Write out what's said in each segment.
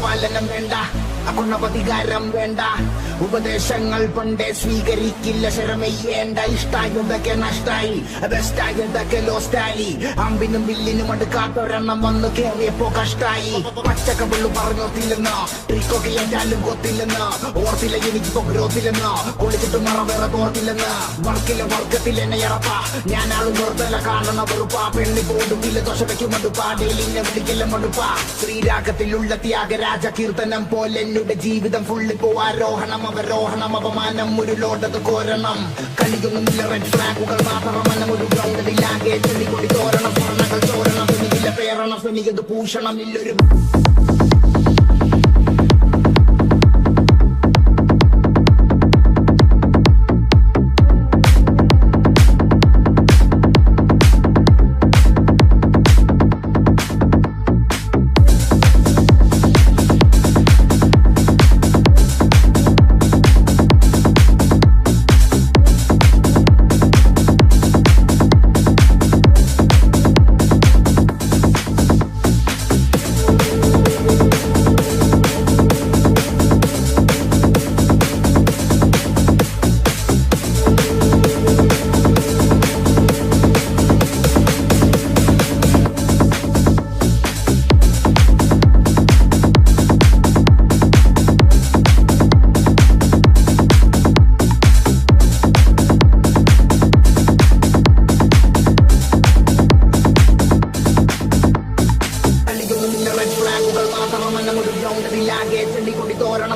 പാലനം വേണ്ട, അകുണപതികാരം വേണ്ട, ഉപദേശങ്ങൾ പണ്ടേ സ്വീകരിക്കില്ല, ശരമയ്യേണ്ട. ഇഷ്ടായതൊക്കെ നഷ്ടായി, ബെസ്റ്റായതൊക്കെ ലോസ്റ്റായി. അമ്പിനും വില്ലിനും അടുക്കാത്തൊരെണ്ണം വന്നു കേറിയപ്പോ കഷ്ടായി. പച്ചക്കവള്ളു പറഞ്ഞോത്തില്ലെന്നോ, ട്രിക്കൊക്കെ ഏറ്റാലും കൊത്തില്ലെന്നോ, ഓർത്തില്ല എനിക്കിപ്പോ ഗ്രോത്തില്ലെന്നോ, കുളിച്ചിട്ട് മറ വേറെ തോർത്തില്ലെന്ന്. വർക്കിലെ വർക്കത്തിൽ എന്നെ ഇറപ്പ, ഞാൻ ആളും പുറത്തല്ല കാണണ വെറുപ്പാ. പെണ്ണി പോടുമില്ല ദോശയ്ക്ക് മടുപ്പാ, ഡെയിലിനെ വിളിക്കില്ല മടുപ്പാ. ശ്രീരാഗത്തിലുള്ള ത്യാഗരാജ കീർത്തനം പോലെ എന്നുടെ ജീവിതം ഫുള്ളിപ്പോ ആരോഹണം അവരോഹണം, അപമാനം ഒരു ലോട്ടത് കോരണം. കളിയൊന്നുമില്ല റെഡ് ഫ്ലാഗുകൾ മാത്രമനം, ഒരു ഗ്രൗണ്ടിലാകെ ചെടികൊടി തോരണം. സ്വർണ്ണകൾ ചോരണം, തുണിയില്ല പേരണം, തുണിയത് ഭൂഷണം ഇല്ലൊരു.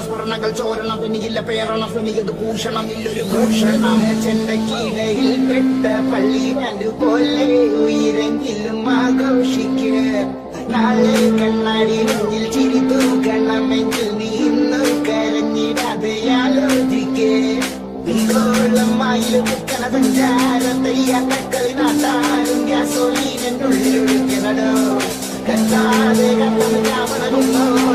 സ്വർണ്ണകൾ ചോരണം, തുണിയില്ല പേരണം, തുണിയത് ഭൂഷണം ഇല്ലൊരു ഭൂഷണം. ചെണ്ടക്കീഴയിൽ പെട്ട പള്ളി അതുപോലെ ഉയരെങ്കിലും ആഘോഷിക്കുക. നാളെ കണ്ണാടി മുന്നിൽ ചിരി തൂക്കണമെങ്കിൽ നീ ഇന്ന് കരഞ്ഞിടാതെ ആലോചിക്കേ. ോളമായി സഞ്ചാരത്തയ്യാത്തക്കൾ നാട്ടാരും ഗ്യാസോലീനുള്ളിൽ ഒഴിക്കണോ. തെറ്റാതെ കണ്ടത് ക്യാമറ കൊണ്ടോ